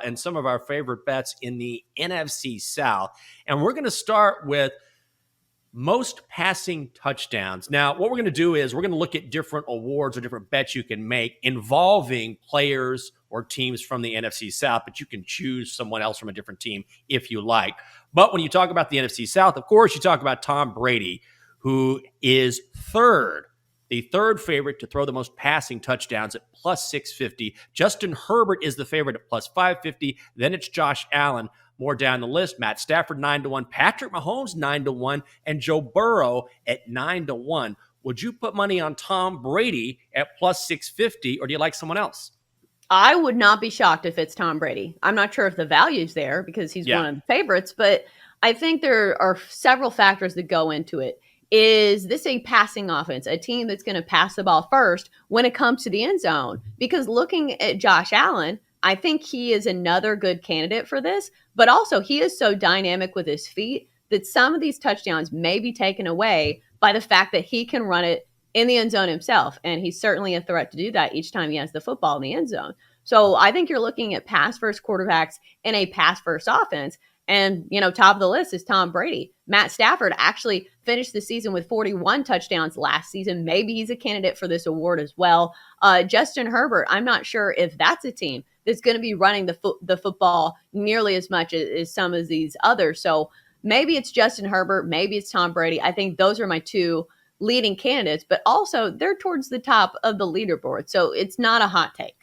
and some of our favorite bets in the NFC South. And we're going to start with most passing touchdowns. Now, what we're going to do is we're going to look at different awards or different bets you can make involving players or teams from the NFC South, but you can choose someone else from a different team if you like. But when you talk about the NFC South, of course, you talk about Tom Brady, who is the third favorite to throw the most passing touchdowns at plus 650. Justin Herbert is the favorite at plus 550. Then it's Josh Allen. More down the list, Matt Stafford 9-1, Patrick Mahomes 9-1, and Joe Burrow at 9-1. Would you put money on Tom Brady at plus 650, or do you like someone else? I would not be shocked if it's Tom Brady. I'm not sure if the value's there because he's one of the favorites, but I think there are several factors that go into it. Is this a passing offense, a team that's going to pass the ball first when it comes to the end zone? Because looking at Josh Allen, I think he is another good candidate for this, but also he is so dynamic with his feet that some of these touchdowns may be taken away by the fact that he can run it in the end zone himself. And he's certainly a threat to do that each time he has the football in the end zone. So I think you're looking at pass first quarterbacks in a pass first offense. And, top of the list is Tom Brady. Matt Stafford actually finished the season with 41 touchdowns last season. Maybe he's a candidate for this award as well. Justin Herbert, I'm not sure if that's a team that's going to be running the football nearly as much as some of these others. So maybe it's Justin Herbert, maybe it's Tom Brady. I think those are my two leading candidates, but also they're towards the top of the leaderboard. So it's not a hot take.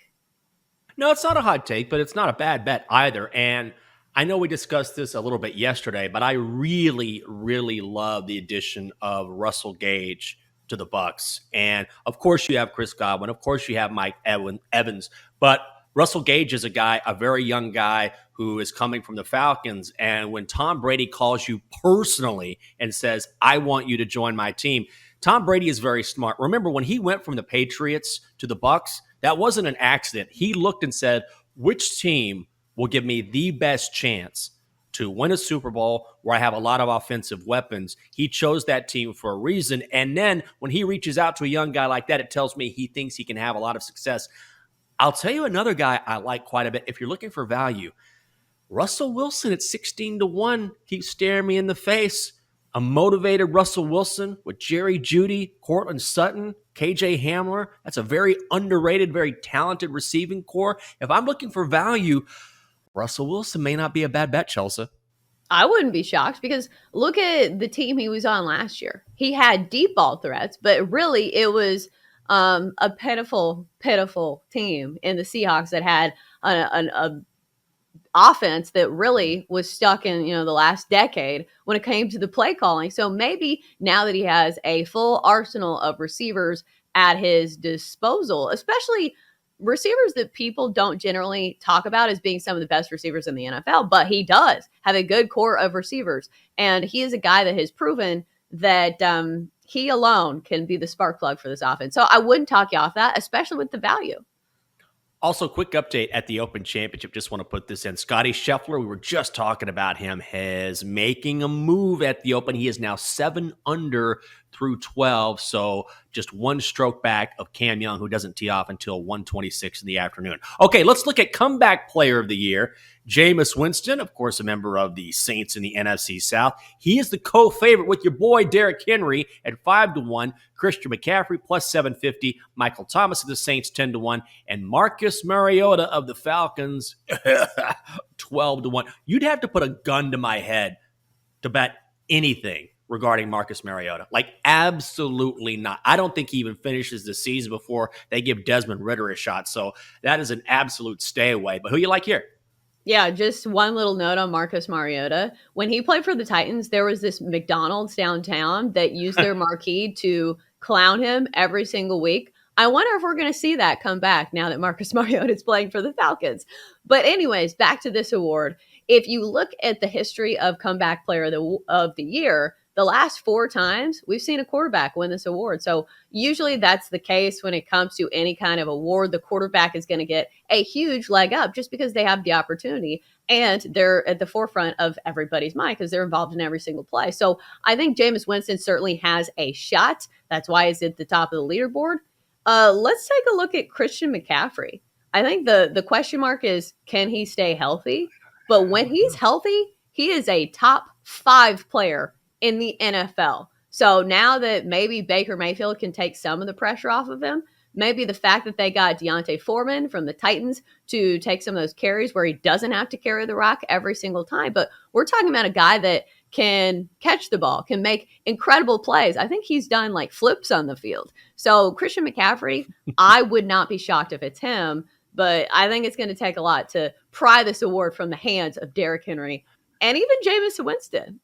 No, it's not a hot take, but it's not a bad bet either. And I know we discussed this a little bit yesterday, but I really, really love the addition of Russell Gage to the Bucs. And of course you have Chris Godwin. Of course you have Mike Evans. But Russell Gage is a very young guy who is coming from the Falcons. And when Tom Brady calls you personally and says, I want you to join my team, Tom Brady is very smart. Remember, when he went from the Patriots to the Bucs, that wasn't an accident. He looked and said, which team will give me the best chance to win a Super Bowl where I have a lot of offensive weapons? He chose that team for a reason. And then when he reaches out to a young guy like that, it tells me he thinks he can have a lot of success. I'll tell you another guy I like quite a bit. If you're looking for value, Russell Wilson at 16-1 keeps staring me in the face. A motivated Russell Wilson with Jerry Jeudy, Cortland Sutton, KJ Hamler. That's a very underrated, very talented receiving core. If I'm looking for value, Russell Wilson may not be a bad bet, Chelsa. I wouldn't be shocked because look at the team he was on last year. He had deep ball threats, but really it was a pitiful team in the Seahawks that had an offense that really was stuck in, the last decade when it came to the play calling. So maybe now that he has a full arsenal of receivers at his disposal, especially receivers that people don't generally talk about as being some of the best receivers in the NFL, but he does have a good core of receivers. And he is a guy that has proven that he alone can be the spark plug for this offense. So I wouldn't talk you off that, especially with the value. Also, quick update at the Open Championship. Just want to put this in. Scotty Scheffler, we were just talking about him, is making a move at the Open. He is now 7 under through 12, so just one stroke back of Cam Young, who doesn't tee off until 1:26 in the afternoon. Okay, let's look at Comeback Player of the Year. Jameis Winston, of course, a member of the Saints in the NFC South. He is the co-favorite with your boy Derrick Henry at 5-1. Christian McCaffrey plus 750. Michael Thomas of the Saints 10-1. And Marcus Mariota of the Falcons 12-1. You'd have to put a gun to my head to bet anything regarding Marcus Mariota. Like, absolutely not. I don't think he even finishes the season before they give Desmond Ridder a shot. So that is an absolute stay away. But who you like here? Yeah, just one little note on Marcus Mariota. When he played for the Titans, there was this McDonald's downtown that used their marquee to clown him every single week. I wonder if we're going to see that come back now that Marcus Mariota is playing for the Falcons. But anyways, back to this award. If you look at the history of Comeback Player of the Year, the last 4 times we've seen a quarterback win this award. So usually that's the case when it comes to any kind of award. The quarterback is going to get a huge leg up just because they have the opportunity and they're at the forefront of everybody's mind because they're involved in every single play. So I think Jameis Winston certainly has a shot. That's why he's at the top of the leaderboard. Let's take a look at Christian McCaffrey. I think the question mark is, can he stay healthy? But when he's healthy, he is a top 5 player in the NFL. So now that maybe Baker Mayfield can take some of the pressure off of him, maybe the fact that they got Deontay Foreman from the Titans to take some of those carries where he doesn't have to carry the rock every single time. But we're talking about a guy that can catch the ball, can make incredible plays. I think he's done like flips on the field. So Christian McCaffrey, I would not be shocked if it's him, but I think it's going to take a lot to pry this award from the hands of Derrick Henry and even Jameis Winston.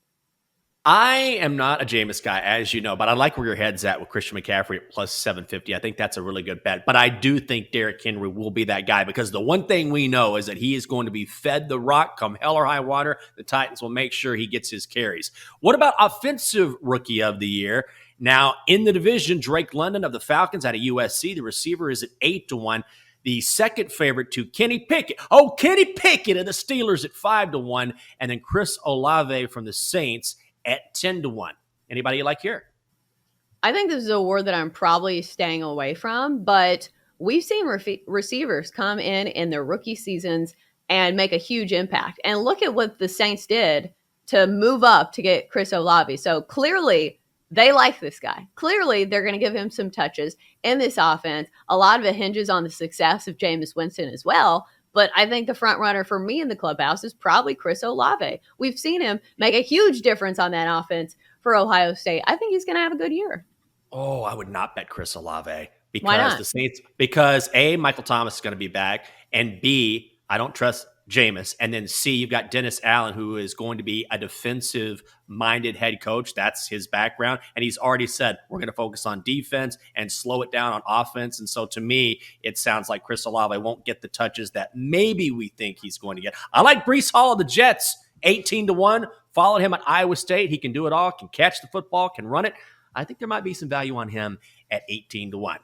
I am not a Jameis guy, as you know, but I like where your head's at with Christian McCaffrey at plus 750. I think that's a really good bet. But I do think Derrick Henry will be that guy because the one thing we know is that he is going to be fed the rock come hell or high water. The Titans will make sure he gets his carries. What about offensive rookie of the year? Now, in the division, Drake London of the Falcons out of USC, the receiver is at 8-1. The second favorite to Kenny Pickett. Oh, Kenny Pickett of the Steelers at 5-1. And then Chris Olave from the Saints at 10-1. Anybody you like here? I think this is a award that I'm probably staying away from, but we've seen receivers come in their rookie seasons and make a huge impact. And look at what the Saints did to move up to get Chris Olave. So clearly they like this guy. Clearly they're going to give him some touches in this offense. A lot of it hinges on the success of Jameis Winston as well. But I think the front runner for me in the clubhouse is probably Chris Olave. We've seen him make a huge difference on that offense for Ohio State. I think he's going to have a good year. Oh, I would not bet Chris Olave because Why not? the Saints, because A, Michael Thomas is going to be back, and B, I don't trust Jameis. And then C, you've got Dennis Allen, who is going to be a defensive-minded head coach. That's his background. And he's already said, we're going to focus on defense and slow it down on offense. And so to me, it sounds like Chris Olave won't get the touches that maybe we think he's going to get. I like Breece Hall of the Jets, 18-1. Followed him at Iowa State. He can do it all, can catch the football, can run it. I think there might be some value on him at 18-1.